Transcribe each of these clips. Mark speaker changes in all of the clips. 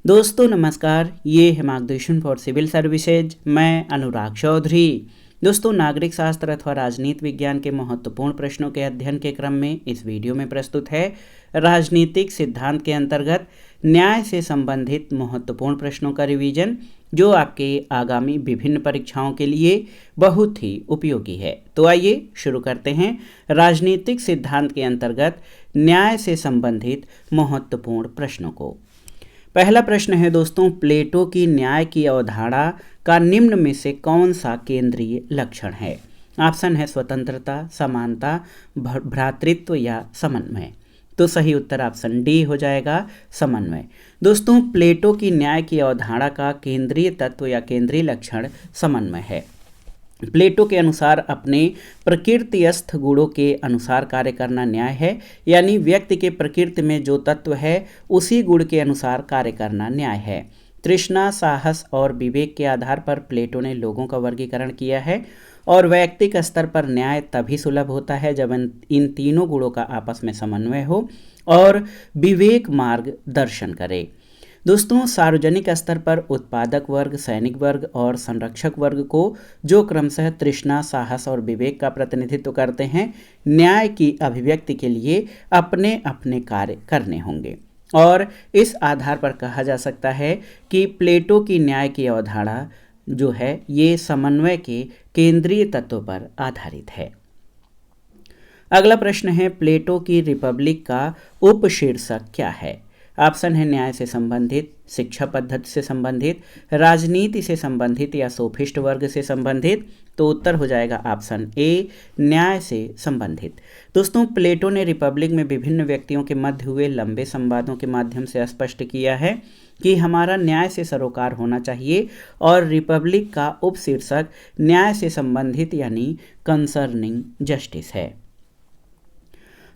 Speaker 1: दोस्तों नमस्कार, ये है मार्गदर्शन फॉर सिविल सर्विसेज। मैं अनुराग चौधरी। दोस्तों, नागरिक शास्त्र अथवा राजनीति विज्ञान के महत्वपूर्ण प्रश्नों के अध्ययन के क्रम में इस वीडियो में प्रस्तुत है राजनीतिक सिद्धांत के अंतर्गत न्याय से संबंधित महत्वपूर्ण प्रश्नों का रिवीजन, जो आपके आगामी विभिन्न परीक्षाओं के लिए बहुत ही उपयोगी है। तो आइए शुरू करते हैं राजनीतिक सिद्धांत के अंतर्गत न्याय से संबंधित महत्वपूर्ण प्रश्नों को। पहला प्रश्न है दोस्तों, प्लेटो की न्याय की अवधारणा का निम्न में से कौन सा केंद्रीय लक्षण है? ऑप्शन है स्वतंत्रता, समानता, भ्रातृत्व या समन्वय। तो सही उत्तर ऑप्शन डी हो जाएगा, समन्वय। दोस्तों, प्लेटो की न्याय की अवधारणा का केंद्रीय तत्व या केंद्रीय लक्षण समन्वय है। प्लेटो के अनुसार अपने प्रकृतिस्थ गुणों के अनुसार कार्य करना न्याय है, यानी व्यक्ति के प्रकृति में जो तत्व है उसी गुण के अनुसार कार्य करना न्याय है। तृष्णा, साहस और विवेक के आधार पर प्लेटो ने लोगों का वर्गीकरण किया है और वैयक्तिक स्तर पर न्याय तभी सुलभ होता है जब इन तीनों गुणों का आपस में समन्वय हो और विवेक मार्ग दर्शन करे। दोस्तों, सार्वजनिक स्तर पर उत्पादक वर्ग, सैनिक वर्ग और संरक्षक वर्ग को, जो क्रमशः तृष्णा, साहस और विवेक का प्रतिनिधित्व करते हैं, न्याय की अभिव्यक्ति के लिए अपने अपने कार्य करने होंगे। और इस आधार पर कहा जा सकता है कि प्लेटो की न्याय की अवधारणा जो है ये समन्वय के केंद्रीय तत्व पर आधारित है। अगला प्रश्न है, प्लेटो की रिपब्लिक का उपशीर्षक क्या है? ऑप्शन है न्याय से संबंधित, शिक्षा पद्धति से संबंधित, राजनीति से संबंधित या सोफिस्ट वर्ग से संबंधित। तो उत्तर हो जाएगा ऑप्शन ए, न्याय से संबंधित। दोस्तों, प्लेटो ने रिपब्लिक में विभिन्न व्यक्तियों के मध्य हुए लंबे संवादों के माध्यम से स्पष्ट किया है कि हमारा न्याय से सरोकार होना चाहिए और रिपब्लिक का उपशीर्षक न्याय से संबंधित यानी कंसर्निंग जस्टिस है।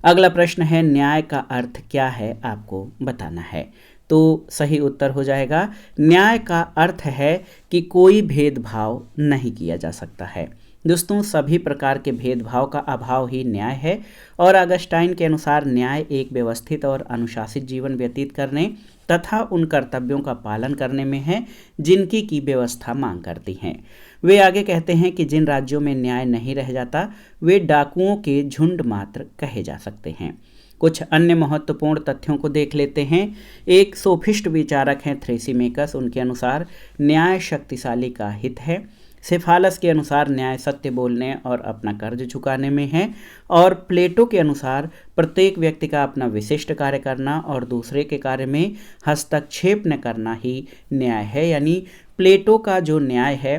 Speaker 1: अगला प्रश्न है, न्याय का अर्थ क्या है आपको बताना है। तो सही उत्तर हो जाएगा, न्याय का अर्थ है कि कोई भेदभाव नहीं किया जा सकता है। दोस्तों, सभी प्रकार के भेदभाव का अभाव ही न्याय है और अगस्टाइन के अनुसार न्याय एक व्यवस्थित और अनुशासित जीवन व्यतीत करने तथा उन कर्तव्यों का पालन करने में है जिनकी की व्यवस्था मांग करती हैं। वे आगे कहते हैं कि जिन राज्यों में न्याय नहीं रह जाता वे डाकुओं के झुंड मात्र कहे जा सकते हैं। कुछ अन्य महत्वपूर्ण तथ्यों को देख लेते हैं। एक सोफिस्ट विचारक हैं थ्रेसिमेकस, उनके अनुसार न्याय शक्तिशाली का हित है। सेफालस के अनुसार न्याय सत्य बोलने और अपना कर्ज चुकाने में है और प्लेटो के अनुसार प्रत्येक व्यक्ति का अपना विशिष्ट कार्य करना और दूसरे के कार्य में हस्तक्षेप न करना ही न्याय है। यानी प्लेटो का जो न्याय है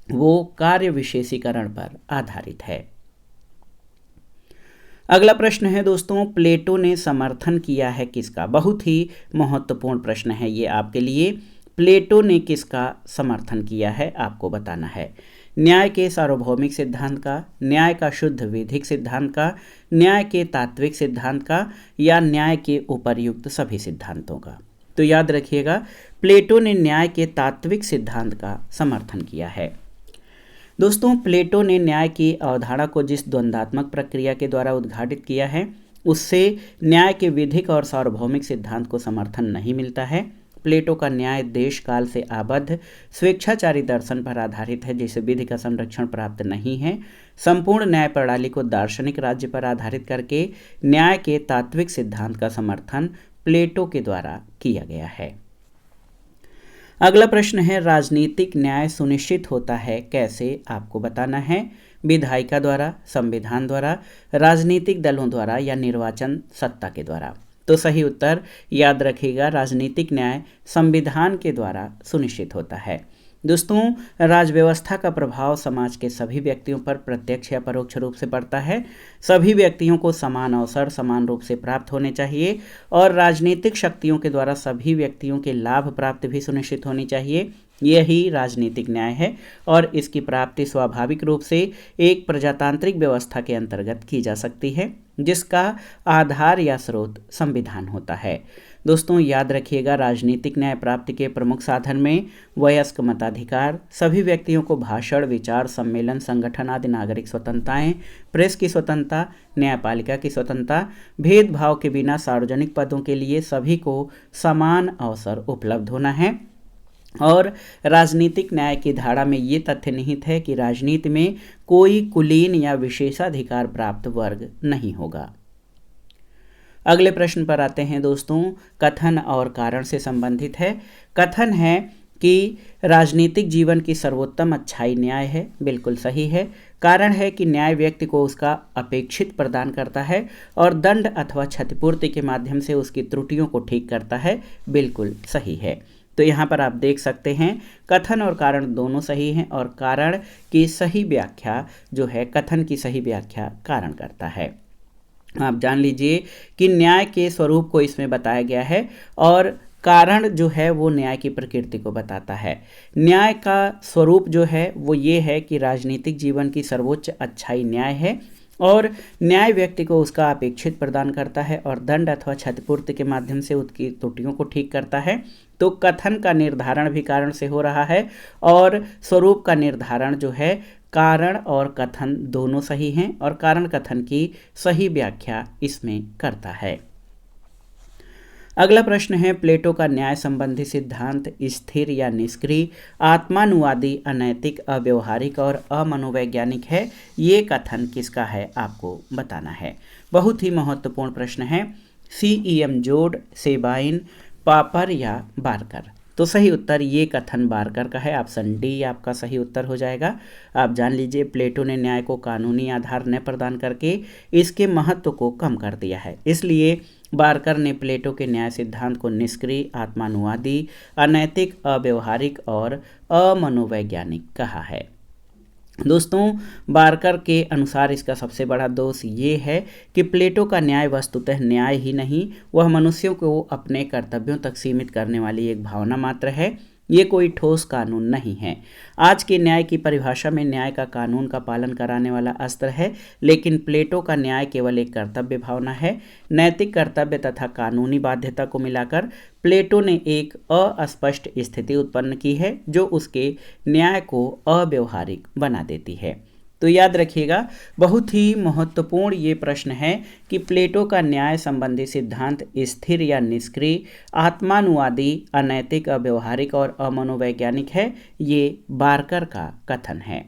Speaker 1: वो कार्य विशेषीकरण पर आधारित है। अगला प्रश्न है दोस्तों, प्लेटो ने समर्थन किया है किसका? बहुत ही महत्वपूर्ण प्रश्न है ये आपके लिए। प्लेटो ने किसका समर्थन किया है आपको बताना है। न्याय के सार्वभौमिक सिद्धांत का, न्याय का शुद्ध विधिक सिद्धांत का, न्याय के तात्विक सिद्धांत का या न्याय के उपर्युक्त सभी सिद्धांतों का? तो याद रखिएगा, प्लेटो ने न्याय के तात्विक सिद्धांत का समर्थन किया है। दोस्तों, प्लेटो ने न्याय की अवधारणा को जिस द्वंद्वात्मक प्रक्रिया के द्वारा उद्घाटित किया है उससे न्याय के विधिक और सार्वभौमिक सिद्धांत को समर्थन नहीं मिलता है। प्लेटो का न्याय देश काल से आबद्ध स्वेच्छाचारी दर्शन पर आधारित है जिसे विधि का संरक्षण प्राप्त नहीं है। संपूर्ण न्याय प्रणाली को दार्शनिक राज्य पर आधारित करके न्याय के तात्विक सिद्धांत का समर्थन प्लेटो के द्वारा किया गया है। अगला प्रश्न है, राजनीतिक न्याय सुनिश्चित होता है कैसे आपको बताना है। विधायिका द्वारा, संविधान द्वारा, राजनीतिक दलों द्वारा या निर्वाचन सत्ता के द्वारा? तो सही उत्तर याद रखिएगा, राजनीतिक न्याय संविधान के द्वारा सुनिश्चित होता है। दोस्तों, राजव्यवस्था का प्रभाव समाज के सभी व्यक्तियों पर प्रत्यक्ष या परोक्ष रूप से पड़ता है। सभी व्यक्तियों को समान अवसर समान रूप से प्राप्त होने चाहिए और राजनीतिक शक्तियों के द्वारा सभी व्यक्तियों के लाभ प्राप्ति भी सुनिश्चित होनी चाहिए। यही राजनीतिक न्याय है और इसकी प्राप्ति स्वाभाविक रूप से एक प्रजातांत्रिक व्यवस्था के अंतर्गत की जा सकती है जिसका आधार या स्रोत संविधान होता है। दोस्तों याद रखिएगा, राजनीतिक न्याय प्राप्ति के प्रमुख साधन में वयस्क मताधिकार, सभी व्यक्तियों को भाषण, विचार, सम्मेलन, संगठन आदि नागरिक स्वतंत्रताएं, प्रेस की स्वतंत्रता, न्यायपालिका की स्वतंत्रता, भेदभाव के बिना सार्वजनिक पदों के लिए सभी को समान अवसर उपलब्ध होना है। और राजनीतिक न्याय की धारा में ये तथ्य निहित है कि राजनीति में कोई कुलीन या विशेषाधिकार प्राप्त वर्ग नहीं होगा। अगले प्रश्न पर आते हैं दोस्तों, कथन और कारण से संबंधित है। कथन है कि राजनीतिक जीवन की सर्वोत्तम अच्छाई न्याय है, बिल्कुल सही है। कारण है कि न्याय व्यक्ति को उसका अपेक्षित प्रदान करता है और दंड अथवा क्षतिपूर्ति के माध्यम से उसकी त्रुटियों को ठीक करता है, बिल्कुल सही है। तो यहाँ पर आप देख सकते हैं कथन और कारण दोनों सही हैं और कारण की सही व्याख्या जो है कथन की सही व्याख्या कारण करता है। आप जान लीजिए कि न्याय के स्वरूप को इसमें बताया गया है और कारण जो है वो न्याय की प्रकृति को बताता है। न्याय का स्वरूप जो है वो ये है कि राजनीतिक जीवन की सर्वोच्च अच्छाई न्याय है और न्याय व्यक्ति को उसका अपेक्षित प्रदान करता है और दंड अथवा क्षतिपूर्ति के माध्यम से उसकी त्रुटियों को ठीक करता है। तो कथन का निर्धारण भी कारण से हो रहा है और स्वरूप का निर्धारण जो है कारण और कथन दोनों सही हैं और कारण कथन की सही व्याख्या इसमें करता है। अगला प्रश्न है, प्लेटो का न्याय संबंधी सिद्धांत स्थिर या निष्क्रिय, आत्मानुवादी, अनैतिक, अव्यवहारिक और अमनोवैज्ञानिक है। ये कथन किसका है आपको बताना है। बहुत ही महत्वपूर्ण प्रश्न है। CEM जोड, सेबाइन, पापर या बारकर। तो सही उत्तर ये कथन बारकर का है, ऑप्शन डी आपका सही उत्तर हो जाएगा। आप जान लीजिए प्लेटो ने न्याय को कानूनी आधार न प्रदान करके इसके महत्व को कम कर दिया है, इसलिए बारकर ने प्लेटो के न्याय सिद्धांत को निष्क्रिय, आत्मानुवादी, अनैतिक, अव्यवहारिक और अमनोवैज्ञानिक कहा है। दोस्तों बारकर के अनुसार इसका सबसे बड़ा दोष ये है कि प्लेटो का न्याय वस्तुतः न्याय ही नहीं, वह मनुष्यों को अपने कर्तव्यों तक सीमित करने वाली एक भावना मात्र है, ये कोई ठोस कानून नहीं है। आज के न्याय की परिभाषा में न्याय का कानून का पालन कराने वाला अस्त्र है, लेकिन प्लेटो का न्याय केवल एक कर्तव्य भावना है। नैतिक कर्तव्य तथा कानूनी बाध्यता को मिलाकर प्लेटो ने एक अस्पष्ट स्थिति उत्पन्न की है जो उसके न्याय को अव्यवहारिक बना देती है। तो याद रखिएगा, बहुत ही महत्वपूर्ण ये प्रश्न है कि प्लेटो का न्याय संबंधी सिद्धांत स्थिर या निष्क्रिय, आत्मानुवादी, अनैतिक, अव्यवहारिक और अमनोवैज्ञानिक है। ये बारकर का कथन है।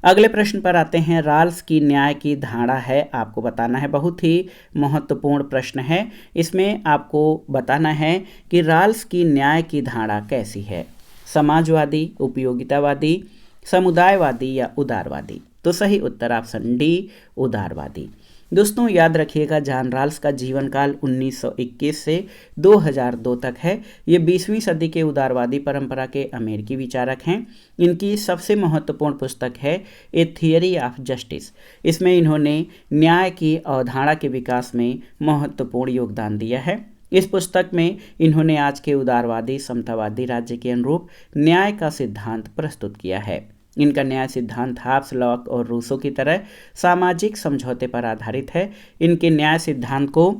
Speaker 1: अगले प्रश्न पर आते हैं, राल्स की न्याय की धारणा है आपको बताना है। बहुत ही महत्वपूर्ण प्रश्न है। इसमें आपको बताना है कि राल्स की न्याय की धारणा कैसी है, समाजवादी, उपयोगितावादी, समुदायवादी या उदारवादी। तो सही उत्तर ऑप्शन डी उदारवादी। दोस्तों याद रखिएगा, जॉन राल्स का जीवन काल 1921 से 2002 तक है। ये 20वीं सदी के उदारवादी परंपरा के अमेरिकी विचारक हैं। इनकी सबसे महत्वपूर्ण पुस्तक है ए थियरी ऑफ जस्टिस। इसमें इन्होंने न्याय की अवधारणा के विकास में महत्वपूर्ण योगदान दिया है। इस पुस्तक में इन्होंने आज के उदारवादी समतावादी राज्य के अनुरूप न्याय का सिद्धांत प्रस्तुत किया है। इनका न्याय सिद्धांत हॉब्स, लॉक और रूसो की तरह सामाजिक समझौते पर आधारित है। इनके न्याय सिद्धांत को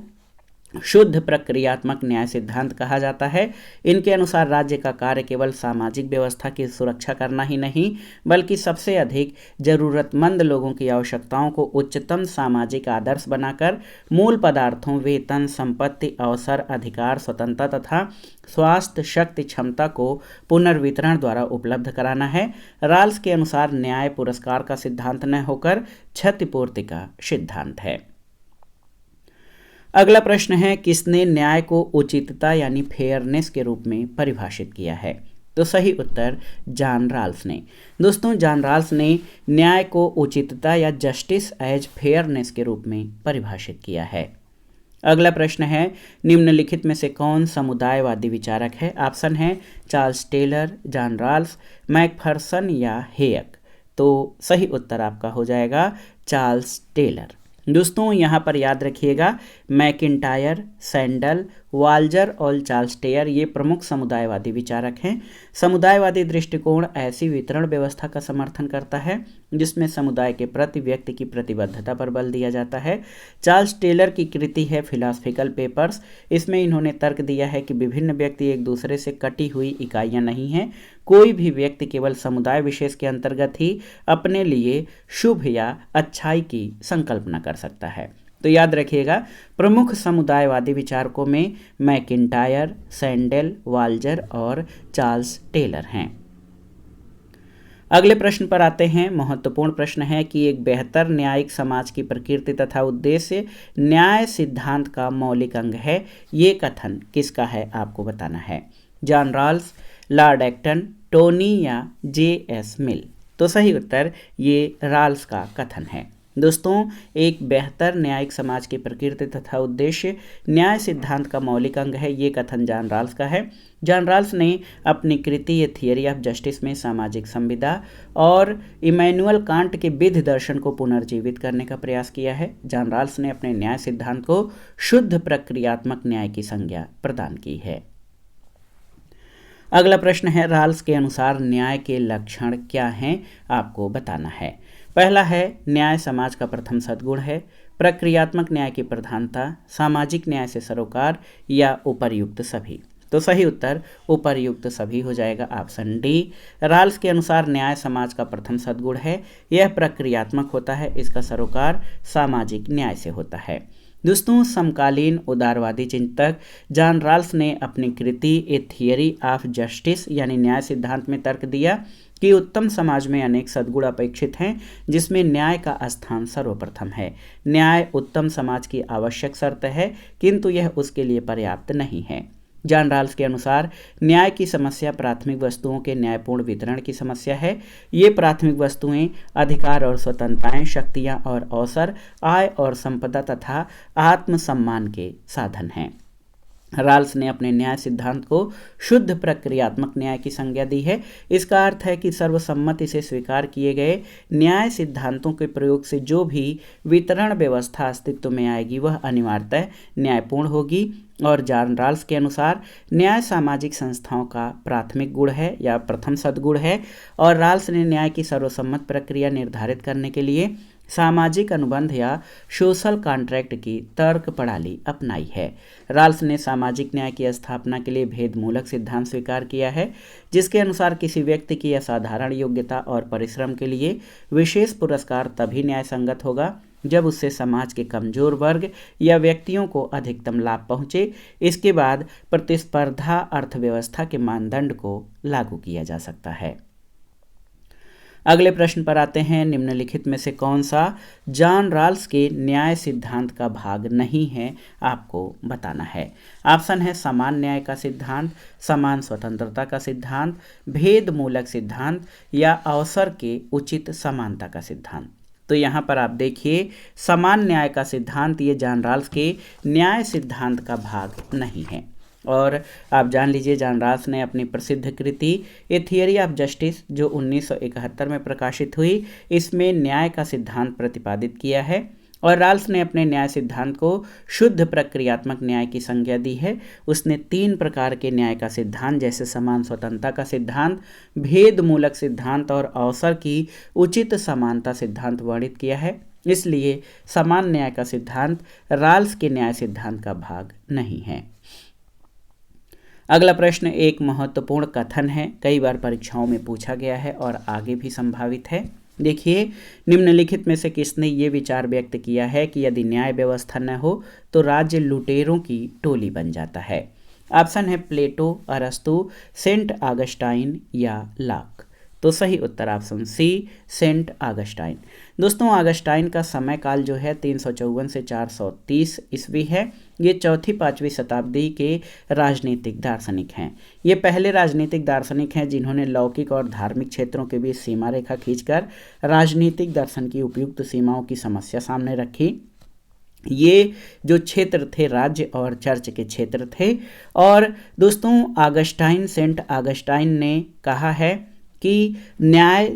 Speaker 1: शुद्ध प्रक्रियात्मक न्याय सिद्धांत कहा जाता है। इनके अनुसार राज्य का कार्य केवल सामाजिक व्यवस्था की सुरक्षा करना ही नहीं, बल्कि सबसे अधिक जरूरतमंद लोगों की आवश्यकताओं को उच्चतम सामाजिक आदर्श बनाकर मूल पदार्थों, वेतन, संपत्ति, अवसर, अधिकार, स्वतंत्रता तथा स्वास्थ्य, शक्ति, क्षमता को पुनर्वितरण द्वारा उपलब्ध कराना है। राल्स के अनुसार न्याय पुरस्कार का सिद्धांत न होकर क्षतिपूर्ति का सिद्धांत है। अगला प्रश्न है, किसने न्याय को उचितता यानी फेयरनेस के रूप में परिभाषित किया है। तो सही उत्तर जॉन राल्स ने। दोस्तों जॉन राल्स ने न्याय को उचितता या जस्टिस एज फेयरनेस के रूप में परिभाषित किया है। अगला प्रश्न है, निम्नलिखित में से कौन समुदायवादी विचारक है। ऑप्शन है चार्ल्स टेलर, जॉन राल्स, मैकफरसन या हेयक। तो सही उत्तर आपका हो जाएगा चार्ल्स टेलर। दोस्तों यहाँ पर याद रखिएगा, मैकिंटायर, सैंडल, वाल्जर और चार्ल्स टेयर ये प्रमुख समुदायवादी विचारक हैं। समुदायवादी दृष्टिकोण ऐसी वितरण व्यवस्था का समर्थन करता है जिसमें समुदाय के प्रति व्यक्ति की प्रतिबद्धता पर बल दिया जाता है। चार्ल्स टेलर की कृति है फिलॉसफिकल पेपर्स। इसमें इन्होंने तर्क दिया है कि विभिन्न व्यक्ति एक दूसरे से कटी हुई इकाइयां नहीं हैं। कोई भी व्यक्ति केवल समुदाय विशेष के अंतर्गत ही अपने लिए शुभ या अच्छाई की संकल्पना कर सकता है। तो याद रखिएगा, प्रमुख समुदायवादी विचारकों में मैकिंटायर, सैंडेल, वाल्जर और चार्ल्स टेलर हैं। अगले प्रश्न पर आते हैं। महत्वपूर्ण प्रश्न है कि एक बेहतर न्यायिक समाज की प्रकृति तथा उद्देश्य न्याय सिद्धांत का मौलिक अंग है। ये कथन किसका है आपको बताना है। John Rawls, Lord Acton, Tony या जे.एस. मिल। तो सही उत्तर ये रॉल्स का कथन है। दोस्तों, एक बेहतर न्यायिक समाज की प्रकृति तथा उद्देश्य न्याय सिद्धांत का मौलिक अंग है। ये कथन जॉन रॉल्स का है। जॉन रॉल्स ने अपनी कृति ए थियरी ऑफ जस्टिस में सामाजिक संविदा और इमैनुअल कांट के विधि दर्शन को पुनर्जीवित करने का प्रयास किया है। जॉन रॉल्स ने अपने न्याय सिद्धांत को शुद्ध प्रक्रियात्मक न्याय की संज्ञा प्रदान की है। अगला प्रश्न है, रॉल्स के अनुसार न्याय के लक्षण क्या हैं आपको बताना है। पहला है, न्याय समाज का प्रथम सद्गुण है। प्रक्रियात्मक न्याय की प्रधानता, सामाजिक न्याय से सरोकार या उपर्युक्त सभी। तो सही उत्तर उपर्युक्त सभी हो जाएगा, ऑप्शन डी। रॉल्स के अनुसार न्याय समाज का प्रथम सद्गुण है। यह प्रक्रियात्मक होता है, इसका सरोकार सामाजिक न्याय से होता है। दोस्तों, समकालीन उदारवादी चिंतक जॉन रॉल्स ने अपनी कृति ए थियरी ऑफ जस्टिस यानी न्याय सिद्धांत में तर्क दिया कि उत्तम समाज में अनेक सद्गुण अपेक्षित हैं जिसमें न्याय का स्थान सर्वप्रथम है। न्याय उत्तम समाज की आवश्यक शर्त है, किंतु यह उसके लिए पर्याप्त नहीं है। जॉन रॉल्स के अनुसार न्याय की समस्या प्राथमिक वस्तुओं के न्यायपूर्ण वितरण की समस्या है। ये प्राथमिक वस्तुएं अधिकार और स्वतंत्रताएं, शक्तियां और अवसर, आय और संपदा तथा आत्मसम्मान के साधन हैं। रॉल्स ने अपने न्याय सिद्धांत को शुद्ध प्रक्रियात्मक न्याय की संज्ञा दी है। इसका अर्थ है कि सर्वसम्मति से स्वीकार किए गए न्याय सिद्धांतों के प्रयोग से जो भी वितरण व्यवस्था अस्तित्व में आएगी वह अनिवार्यतः न्यायपूर्ण होगी। और जॉन रॉल्स के अनुसार न्याय सामाजिक संस्थाओं का प्राथमिक गुण है या प्रथम सद्गुण है। और रॉल्स ने न्याय की सर्वसम्मत प्रक्रिया निर्धारित करने के लिए सामाजिक अनुबंध या सोशल कॉन्ट्रैक्ट की तर्क प्रणाली अपनाई है। रॉल्स ने सामाजिक न्याय की स्थापना के लिए भेदमूलक सिद्धांत स्वीकार किया है, जिसके अनुसार किसी व्यक्ति की असाधारण योग्यता और परिश्रम के लिए विशेष पुरस्कार तभी न्याय संगत होगा जब उससे समाज के कमजोर वर्ग या व्यक्तियों को अधिकतम लाभ पहुंचे। इसके बाद प्रतिस्पर्धा अर्थव्यवस्था के मानदंड को लागू किया जा सकता है। अगले प्रश्न पर आते हैं। निम्नलिखित में से कौन सा जॉन रॉल्स के न्याय सिद्धांत का भाग नहीं है आपको बताना है। ऑप्शन है समान न्याय का सिद्धांत, समान स्वतंत्रता का सिद्धांत, भेद मूलक सिद्धांत या अवसर के उचित समानता का सिद्धांत। तो यहाँ पर आप देखिए, समान न्याय का सिद्धांत ये जॉन रॉल्स के न्याय सिद्धांत का भाग नहीं है। और आप जान लीजिए, जॉन रॉल्स ने अपनी प्रसिद्ध कृति ए थियरी ऑफ जस्टिस जो 1971 में प्रकाशित हुई, इसमें न्याय का सिद्धांत प्रतिपादित किया है। और रॉल्स ने अपने न्याय सिद्धांत को शुद्ध प्रक्रियात्मक न्याय की संज्ञा दी है। उसने 3 प्रकार के न्याय का सिद्धांत जैसे समान स्वतंत्रता का सिद्धांत, भेद मूलक सिद्धांत और अवसर की उचित समानता सिद्धांत वर्णित किया है। इसलिए समान न्याय का सिद्धांत रॉल्स के न्याय सिद्धांत का भाग नहीं है। अगला प्रश्न एक महत्वपूर्ण कथन है, कई बार परीक्षाओं में पूछा गया है और आगे भी संभावित है। देखिए, निम्नलिखित में से किसने ये विचार व्यक्त किया है कि यदि न्याय व्यवस्था न हो तो राज्य लुटेरों की टोली बन जाता है। ऑप्शन है प्लेटो, अरस्तु, सेंट ऑगस्टाइन या लॉक। तो सही उत्तर ऑप्शन सी, सेंट ऑगस्टाइन। दोस्तों, ऑगस्टाइन का समय काल जो है 354 से 430 ईस्वी है। ये 4वीं-5वीं शताब्दी के राजनीतिक दार्शनिक हैं। ये पहले राजनीतिक दार्शनिक हैं जिन्होंने लौकिक और धार्मिक क्षेत्रों के बीच सीमा रेखा खींचकर राजनीतिक दर्शन की उपयुक्त सीमाओं की समस्या सामने रखी। ये जो क्षेत्र थे राज्य और चर्च के क्षेत्र थे। और दोस्तों, ऑगस्टाइन, सेंट ऑगस्टाइन ने कहा है कि न्याय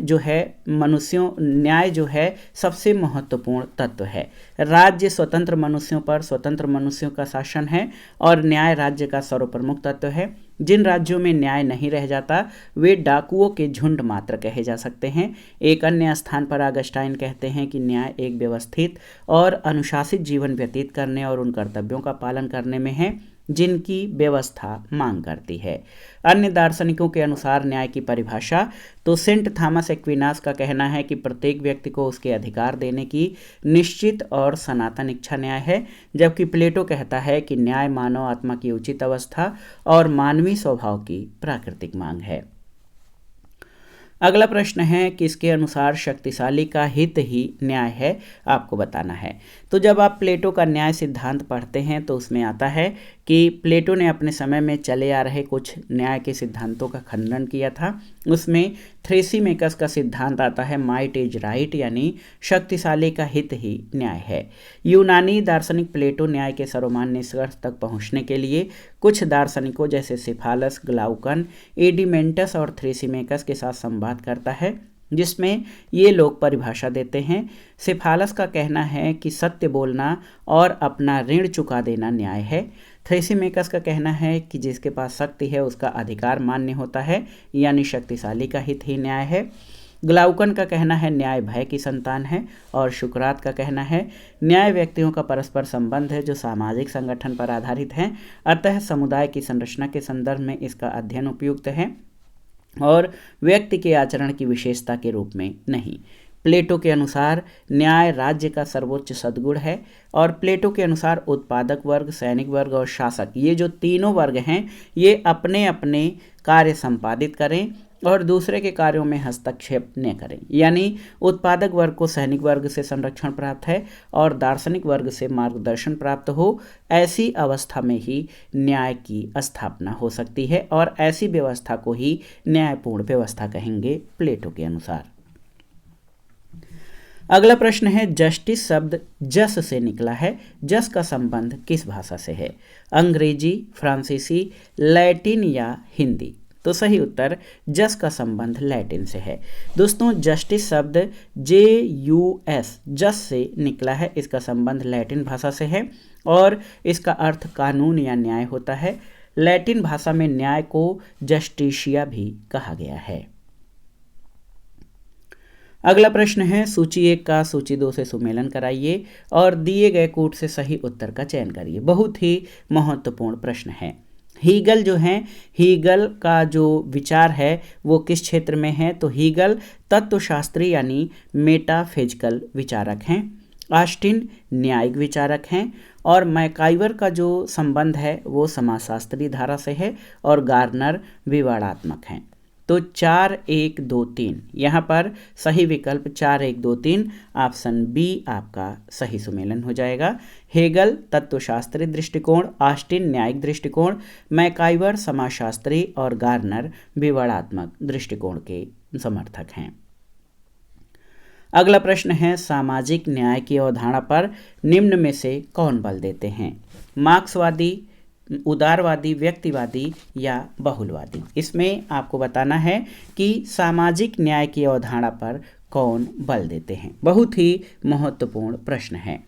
Speaker 1: जो है सबसे महत्वपूर्ण तत्व है। राज्य स्वतंत्र मनुष्यों पर स्वतंत्र मनुष्यों का शासन है और न्याय राज्य का सर्वप्रमुख तत्व है। जिन राज्यों में न्याय नहीं रह जाता वे डाकुओं के झुंड मात्र कहे जा सकते हैं। एक अन्य स्थान पर ऑगस्टाइन कहते हैं कि न्याय एक व्यवस्थित और अनुशासित जीवन व्यतीत करने और उन कर्तव्यों का पालन करने में है जिनकी व्यवस्था मांग करती है। अन्य दार्शनिकों के अनुसार न्याय की परिभाषा तो सेंट थॉमस एक्विनास का कहना है कि प्रत्येक व्यक्ति को उसके अधिकार देने की निश्चित और सनातन इच्छा न्याय है, जबकि प्लेटो कहता है कि न्याय मानव आत्मा की उचित अवस्था और मानवीय स्वभाव की प्राकृतिक मांग है। अगला प्रश्न है कि इसके अनुसार शक्तिशाली का हित ही न्याय है, आपको बताना है। तो जब आप प्लेटो का न्याय सिद्धांत पढ़ते हैं तो उसमें आता है कि प्लेटो ने अपने समय में चले आ रहे कुछ न्याय के सिद्धांतों का खंडन किया था। उसमें थ्रेसीमेकस का सिद्धांत आता है माइट इज राइट, यानी शक्तिशाली का हित ही न्याय है। यूनानी दार्शनिक प्लेटो न्याय के सर्वमान्य निष्कर्ष तक पहुंचने के लिए कुछ दार्शनिकों जैसे सिफालस, ग्लाउकन, एडिमेंटस और थ्रेसीमेकस के साथ संवाद करता है, जिसमें ये लोग परिभाषा देते हैं। सिफालस का कहना है कि सत्य बोलना और अपना ऋण चुका देना न्याय है। थ्रेसीमेकस का कहना है कि जिसके पास शक्ति है उसका अधिकार मान्य होता है, यानी शक्तिशाली का हित ही न्याय है। ग्लाउकन का कहना है न्याय भय की संतान है, और शुक्रात का कहना है न्याय व्यक्तियों का परस्पर संबंध है जो सामाजिक संगठन पर आधारित है, अतः समुदाय की संरचना के संदर्भ में इसका अध्ययन उपयुक्त है और व्यक्ति के आचरण की विशेषता के रूप में नहीं। प्लेटो के अनुसार न्याय राज्य का सर्वोच्च सद्गुण है, और प्लेटो के अनुसार उत्पादक वर्ग, सैनिक वर्ग और शासक, ये जो तीनों वर्ग हैं, ये अपने अपने कार्य संपादित करें और दूसरे के कार्यों में हस्तक्षेप न करें। यानी उत्पादक वर्ग को सैनिक वर्ग से संरक्षण प्राप्त है और दार्शनिक वर्ग से मार्गदर्शन प्राप्त हो। ऐसी अवस्था में ही न्याय की स्थापना हो सकती है और ऐसी व्यवस्था को ही न्यायपूर्ण व्यवस्था कहेंगे प्लेटो के अनुसार। अगला प्रश्न है जस्टिस शब्द जस से निकला है। जस का संबंध किस भाषा से है? अंग्रेजी, फ्रांसीसी, लैटिन या हिंदी? तो सही उत्तर जस का संबंध लैटिन से है। दोस्तों, जस्टिस शब्द JUS जस से निकला है। इसका संबंध लैटिन भाषा से है और इसका अर्थ कानून या न्याय होता है। लैटिन भाषा में न्याय को जस्टिशिया भी कहा गया है। अगला प्रश्न है सूची 1 का सूची 2 से सुमेलन कराइए और दिए गए कूट से सही उत्तर का चयन करिए। बहुत ही महत्वपूर्ण प्रश्न है। हीगल जो है, हीगल का जो विचार है वो किस क्षेत्र में है? तो हीगल तत्वशास्त्री यानी मेटाफिजिकल विचारक हैं। ऑस्टिन न्यायिक विचारक हैं और मैकाइवर का जो संबंध है वो समाजशास्त्री धारा से है और गार्नर विवादात्मक हैं। तो 4 1 2 3 यहाँ पर सही विकल्प 4 1 2 3 ऑप्शन बी आपका सही सुमेलन हो जाएगा। हेगल तत्वशास्त्री दृष्टिकोण, ऑस्टिन न्यायिक दृष्टिकोण, मैकाइवर समाजशास्त्री और गार्नर विवादात्मक दृष्टिकोण के समर्थक हैं। अगला प्रश्न है सामाजिक न्याय की अवधारणा पर निम्न में से कौन बल देते हैं? मार्क्सवादी, उदारवादी, व्यक्तिवादी या बहुलवादी? इसमें आपको बताना है कि सामाजिक न्याय की अवधारणा पर कौन बल देते हैं। बहुत ही महत्वपूर्ण प्रश्न है।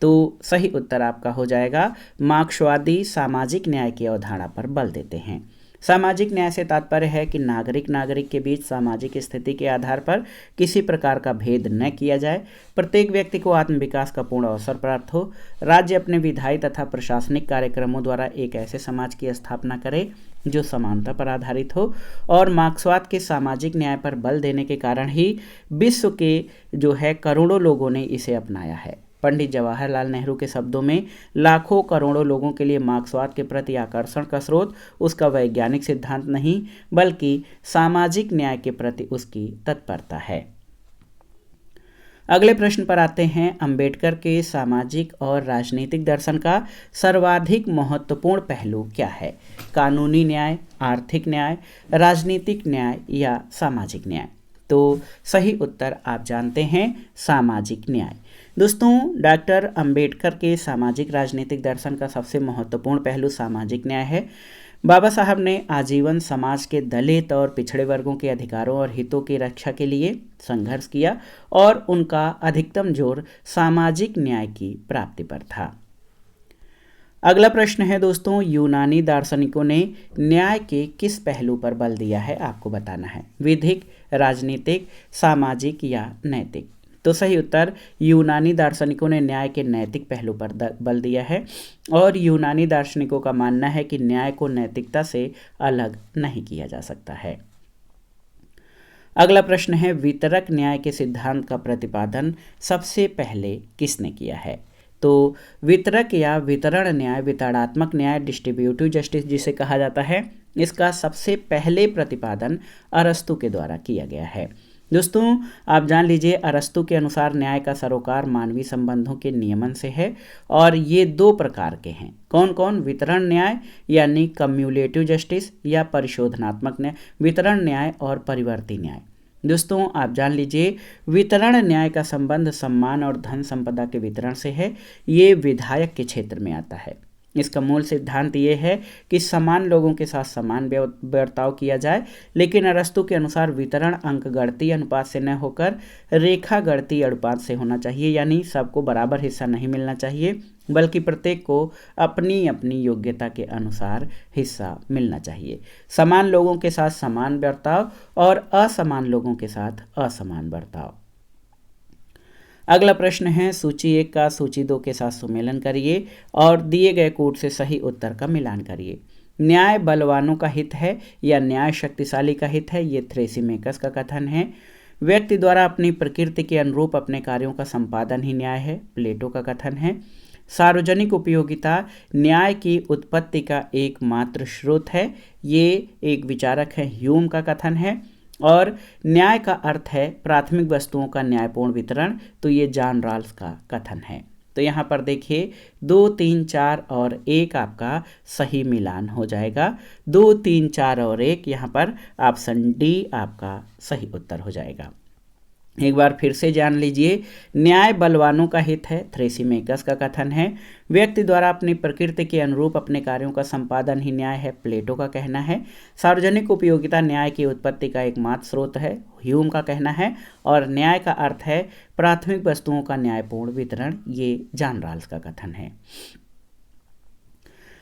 Speaker 1: तो सही उत्तर आपका हो जाएगा मार्क्सवादी सामाजिक न्याय की अवधारणा पर बल देते हैं। सामाजिक न्याय से तात्पर्य है कि नागरिक के बीच सामाजिक स्थिति के आधार पर किसी प्रकार का भेद न किया जाए, प्रत्येक व्यक्ति को आत्मविकास का पूर्ण अवसर प्राप्त हो, राज्य अपने विधायी तथा प्रशासनिक कार्यक्रमों द्वारा एक ऐसे समाज की स्थापना करे जो समानता पर आधारित हो। और मार्क्सवाद के सामाजिक न्याय पर बल देने के कारण ही विश्व के जो है करोड़ों लोगों ने इसे अपनाया है। पंडित जवाहरलाल नेहरू के शब्दों में लाखों करोड़ों लोगों के लिए मार्क्सवाद के प्रति आकर्षण का स्रोत उसका वैज्ञानिक सिद्धांत नहीं बल्कि सामाजिक न्याय के प्रति उसकी तत्परता है। अगले प्रश्न पर आते हैं। अंबेडकर के सामाजिक और राजनीतिक दर्शन का सर्वाधिक महत्वपूर्ण पहलू क्या है? कानूनी न्याय, आर्थिक न्याय, राजनीतिक न्याय या सामाजिक न्याय? तो सही उत्तर आप जानते हैं सामाजिक न्याय। दोस्तों, डॉक्टर अंबेडकर के सामाजिक राजनीतिक दर्शन का सबसे महत्वपूर्ण पहलू सामाजिक न्याय है। बाबा साहब ने आजीवन समाज के दलित और पिछड़े वर्गों के अधिकारों और हितों की रक्षा के लिए संघर्ष किया और उनका अधिकतम जोर सामाजिक न्याय की प्राप्ति पर था। अगला प्रश्न है दोस्तों, यूनानी दार्शनिकों ने न्याय के किस पहलू पर बल दिया है, आपको बताना है। विधिक, राजनीतिक, सामाजिक या नैतिक। तो सही उत्तर, यूनानी दार्शनिकों ने न्याय के नैतिक पहलू पर बल दिया है और यूनानी दार्शनिकों का मानना है कि न्याय को नैतिकता से अलग नहीं किया जा सकता है। अगला प्रश्न है, वितरक न्याय के सिद्धांत का प्रतिपादन सबसे पहले किसने किया है। तो वितरक या वितरण न्याय, वितरणात्मक न्याय, डिस्ट्रीब्यूटिव जस्टिस जिसे कहा जाता है, इसका सबसे पहले प्रतिपादन अरस्तु के द्वारा किया गया है। दोस्तों आप जान लीजिए, अरस्तु के अनुसार न्याय का सरोकार मानवीय संबंधों के नियमन से है और ये दो प्रकार के हैं। कौन कौन? वितरण न्याय यानी कम्युलेटिव जस्टिस या परिशोधनात्मक न्याय, वितरण न्याय और परिवर्ती न्याय। दोस्तों आप जान लीजिए, वितरण न्याय का संबंध सम्मान और धन संपदा के वितरण से है। ये विधायक के क्षेत्र में आता है। इसका मूल सिद्धांत ये है कि समान लोगों के साथ समान बर्ताव किया जाए, लेकिन अरस्तु के अनुसार वितरण अंकगणितीय अनुपात से न होकर रेखा गणितीय अनुपात से होना चाहिए, यानी सबको बराबर हिस्सा नहीं मिलना चाहिए, बल्कि प्रत्येक को अपनी अपनी योग्यता के अनुसार हिस्सा मिलना चाहिए। समान लोगों के साथ समान बर्ताव और असमान लोगों के साथ असमान बर्ताव। अगला प्रश्न है, सूची 1 का सूची 2 के साथ सुमेलन करिए और दिए गए कोड से सही उत्तर का मिलान करिए। न्याय बलवानों का हित है या न्याय शक्तिशाली का हित है, ये थ्रेसिमेकस का कथन है। व्यक्ति द्वारा अपनी प्रकृति के अनुरूप अपने कार्यों का संपादन ही न्याय है, प्लेटो का कथन है। सार्वजनिक उपयोगिता न्याय की उत्पत्ति का एकमात्र स्रोत है, ये एक विचारक है, ह्यूम का कथन है। और न्याय का अर्थ है प्राथमिक वस्तुओं का न्यायपूर्ण वितरण, तो ये जॉन रॉल्स का कथन है। तो यहाँ पर देखिए 2, 3, 4 और 1 आपका सही मिलान हो जाएगा। 2, 3, 4 और 1, यहाँ पर ऑप्शन डी आपका सही उत्तर हो जाएगा। एक बार फिर से जान लीजिए, न्याय बलवानों का हित है, थ्रेसिमेकस का कथन है। व्यक्ति द्वारा अपनी प्रकृति के अनुरूप अपने कार्यों का संपादन ही न्याय है, प्लेटो का कहना है। सार्वजनिक उपयोगिता न्याय की उत्पत्ति का एकमात्र स्रोत है, ह्यूम का कहना है। और न्याय का अर्थ है प्राथमिक वस्तुओं का न्यायपूर्ण वितरण, ये जॉन रॉल्स का कथन है।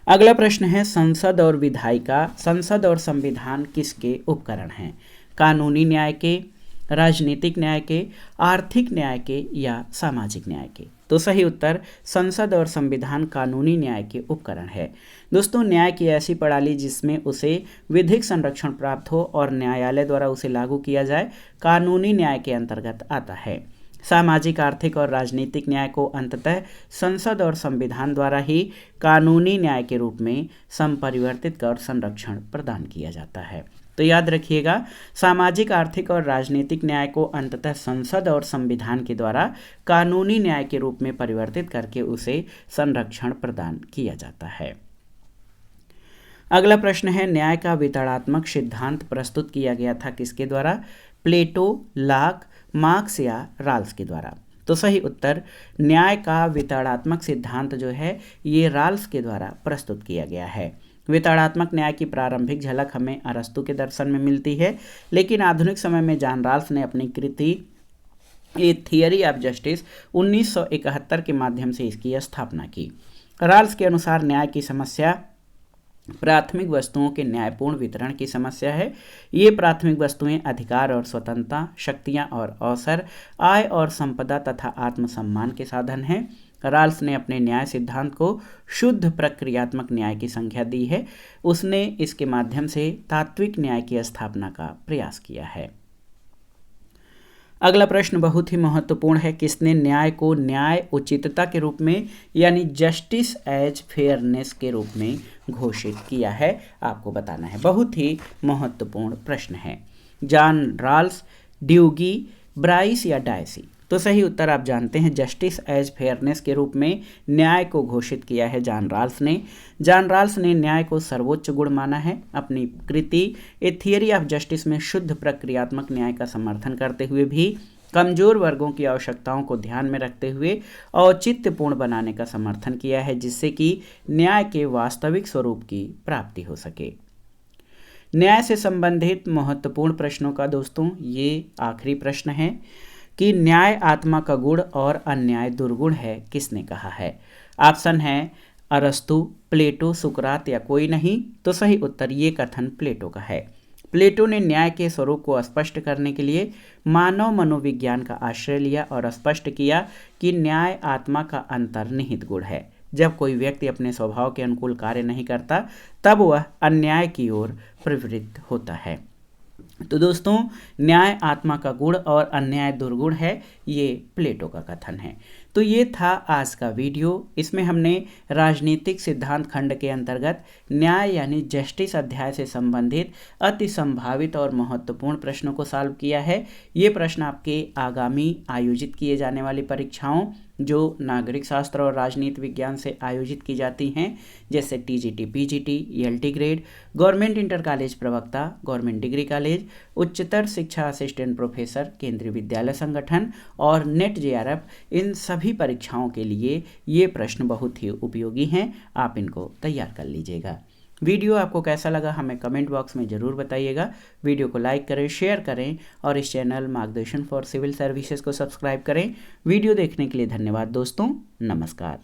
Speaker 1: अगला प्रश्न है, संसद और विधायिका, संसद और संविधान किसके उपकरण हैं? कानूनी न्याय के, राजनीतिक न्याय के, आर्थिक न्याय के या सामाजिक न्याय के? तो सही उत्तर, संसद और संविधान कानूनी न्याय के उपकरण है। दोस्तों न्याय की ऐसी प्रणाली जिसमें उसे विधिक संरक्षण प्राप्त हो और न्यायालय द्वारा उसे लागू किया जाए, कानूनी न्याय के अंतर्गत आता है। सामाजिक, आर्थिक और राजनीतिक न्याय को अंततः संसद और संविधान द्वारा ही कानूनी न्याय के रूप में संपरिवर्तित कर संरक्षण प्रदान किया जाता है। तो याद रखिएगा, सामाजिक, आर्थिक और राजनीतिक न्याय को अंततः संसद और संविधान के द्वारा कानूनी न्याय के रूप में परिवर्तित करके उसे संरक्षण प्रदान किया जाता है। अगला प्रश्न है, न्याय का वितरणात्मक सिद्धांत प्रस्तुत किया गया था किसके द्वारा? प्लेटो, लॉक, मार्क्स या रॉल्स के द्वारा? तो सही उत्तर, न्याय का वितरणात्मक सिद्धांत जो है ये रॉल्स के द्वारा प्रस्तुत किया गया है। वितरणात्मक न्याय की प्रारंभिक झलक हमें अरस्तु के दर्शन में मिलती है, लेकिन आधुनिक समय में जॉन रॉल्स ने अपनी कृति ए थियरी ऑफ जस्टिस 1971 के माध्यम से इसकी स्थापना की। रॉल्स के अनुसार न्याय की समस्या प्राथमिक वस्तुओं के न्यायपूर्ण वितरण की समस्या है। ये प्राथमिक वस्तुएं अधिकार और स्वतंत्रता, शक्तियां और अवसर, आय और संपदा तथा आत्मसम्मान के साधन हैं। रॉल्स ने अपने न्याय सिद्धांत को शुद्ध प्रक्रियात्मक न्याय की संज्ञा दी है। उसने इसके माध्यम से तात्विक न्याय की स्थापना का प्रयास किया है। अगला प्रश्न बहुत ही महत्वपूर्ण है, किसने न्याय को न्याय उचितता के रूप में यानी जस्टिस एज फेयरनेस के रूप में घोषित किया है, आपको बताना है। बहुत ही महत्वपूर्ण प्रश्न है। जॉन रॉल्स, ड्यूगी, ब्राइस या डायसी? तो सही उत्तर आप जानते हैं, जस्टिस एज फेयरनेस के रूप में न्याय को घोषित किया है जॉन रॉल्स ने। जॉन रॉल्स ने न्याय को सर्वोच्च गुण माना है। अपनी कृति ए थियरी ऑफ जस्टिस में शुद्ध प्रक्रियात्मक न्याय का समर्थन करते हुए भी कमजोर वर्गों की आवश्यकताओं को ध्यान में रखते हुए औचित्यपूर्ण बनाने का समर्थन किया है, जिससे कि न्याय के वास्तविक स्वरूप की प्राप्ति हो सके। न्याय से संबंधित महत्वपूर्ण प्रश्नों का दोस्तों ये आखिरी प्रश्न है कि न्याय आत्मा का गुण और अन्याय दुर्गुण है, किसने कहा है? ऑप्शन है अरस्तु, प्लेटो, सुकरात या कोई नहीं। तो सही उत्तर ये कथन प्लेटो का है। प्लेटो ने न्याय के स्वरूप को स्पष्ट करने के लिए मानव मनोविज्ञान का आश्रय लिया और स्पष्ट किया कि न्याय आत्मा का अंतर्निहित गुण है। जब कोई व्यक्ति अपने स्वभाव के अनुकूल कार्य नहीं करता तब वह अन्याय की ओर प्रवृत्त होता है। तो दोस्तों, न्याय आत्मा का गुण और अन्याय दुर्गुण है, ये प्लेटो का कथन है। तो ये था आज का वीडियो। इसमें हमने राजनीतिक सिद्धांत खंड के अंतर्गत न्याय यानी जस्टिस अध्याय से संबंधित अति संभावित और महत्वपूर्ण प्रश्नों को सॉल्व किया है। ये प्रश्न आपके आगामी आयोजित किए जाने वाली परीक्षाओं जो नागरिक शास्त्र और राजनीति विज्ञान से आयोजित की जाती हैं, जैसे TGT, PGT, LT grade, government inter college प्रवक्ता, गवर्नमेंट डिग्री कॉलेज, उच्चतर शिक्षा असिस्टेंट प्रोफेसर, केंद्रीय विद्यालय संगठन और नेट जेआरएफ, इन सभी परीक्षाओं के लिए ये प्रश्न बहुत ही उपयोगी हैं। आप इनको तैयार कर लीजिएगा। वीडियो आपको कैसा लगा हमें कमेंट बॉक्स में ज़रूर बताइएगा। वीडियो को लाइक करें, शेयर करें और इस चैनल मार्गदर्शन फॉर सिविल सर्विसेज को सब्सक्राइब करें। वीडियो देखने के लिए धन्यवाद दोस्तों। नमस्कार।